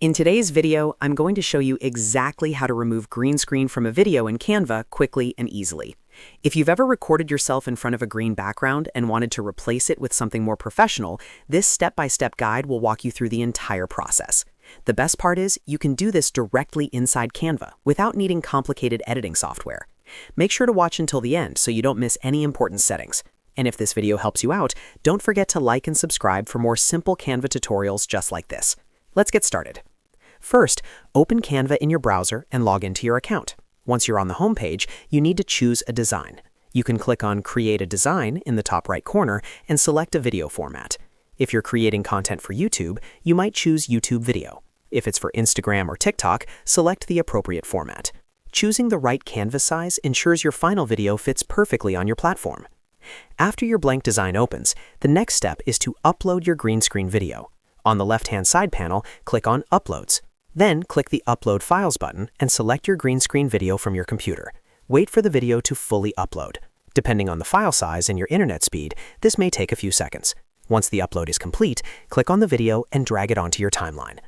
In today's video, I'm going to show you exactly how to remove green screen from a video in Canva quickly and easily. If you've ever recorded yourself in front of a green background and wanted to replace it with something more professional, this step-by-step guide will walk you through the entire process. The best part is you can do this directly inside Canva without needing complicated editing software. Make sure to watch until the end so you don't miss any important settings. And if this video helps you out, don't forget to like and subscribe for more simple Canva tutorials just like this. Let's get started. First, open Canva in your browser and log into your account. Once you're on the home page, you need to choose a design. You can click on Create a Design in the top right corner and select a video format. If you're creating content for YouTube, you might choose YouTube Video. If it's for Instagram or TikTok, select the appropriate format. Choosing the right canvas size ensures your final video fits perfectly on your platform. After your blank design opens, the next step is to upload your green screen video. On the left-hand side panel, click on Uploads. Then click the Upload Files button and select your green screen video from your computer. Wait for the video to fully upload. Depending on the file size and your internet speed, this may take a few seconds. Once the upload is complete, click on the video and drag it onto your timeline.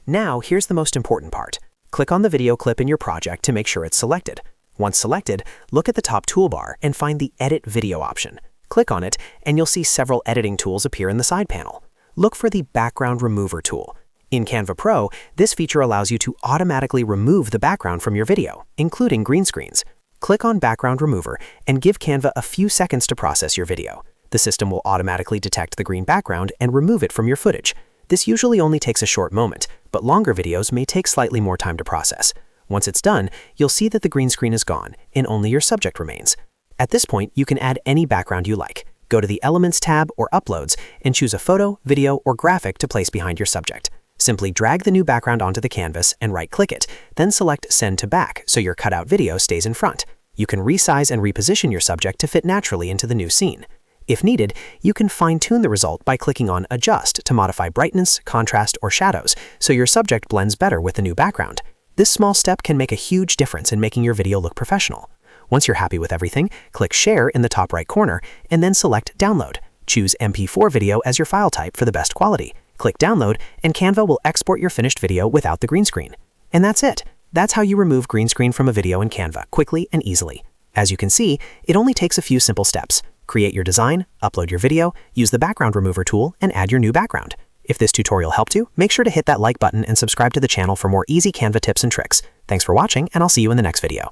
Now, here's the most important part. Click on the video clip in your project to make sure it's selected. Once selected, look at the top toolbar and find the Edit Video option. Click on it, and you'll see several editing tools appear in the side panel. Look for the Background Remover tool. In Canva Pro, this feature allows you to automatically remove the background from your video, including green screens. Click on Background Remover and give Canva a few seconds to process your video. The system will automatically detect the green background and remove it from your footage. This usually only takes a short moment, but longer videos may take slightly more time to process. Once it's done, you'll see that the green screen is gone and only your subject remains. At this point, you can add any background you like. Go to the Elements tab or Uploads and choose a photo, video, or graphic to place behind your subject. Simply drag the new background onto the canvas and right-click it, then select Send to Back so your cutout video stays in front. You can resize and reposition your subject to fit naturally into the new scene. If needed, you can fine-tune the result by clicking on Adjust to modify brightness, contrast, or shadows so your subject blends better with the new background. This small step can make a huge difference in making your video look professional. Once you're happy with everything, click Share in the top right corner and then select Download. Choose MP4 video as your file type for the best quality. Click Download, and Canva will export your finished video without the green screen. And that's it. That's how you remove green screen from a video in Canva quickly and easily. As you can see, it only takes a few simple steps. Create your design, upload your video, use the Background Remover tool, and add your new background. If this tutorial helped you, make sure to hit that like button and subscribe to the channel for more easy Canva tips and tricks. Thanks for watching, and I'll see you in the next video.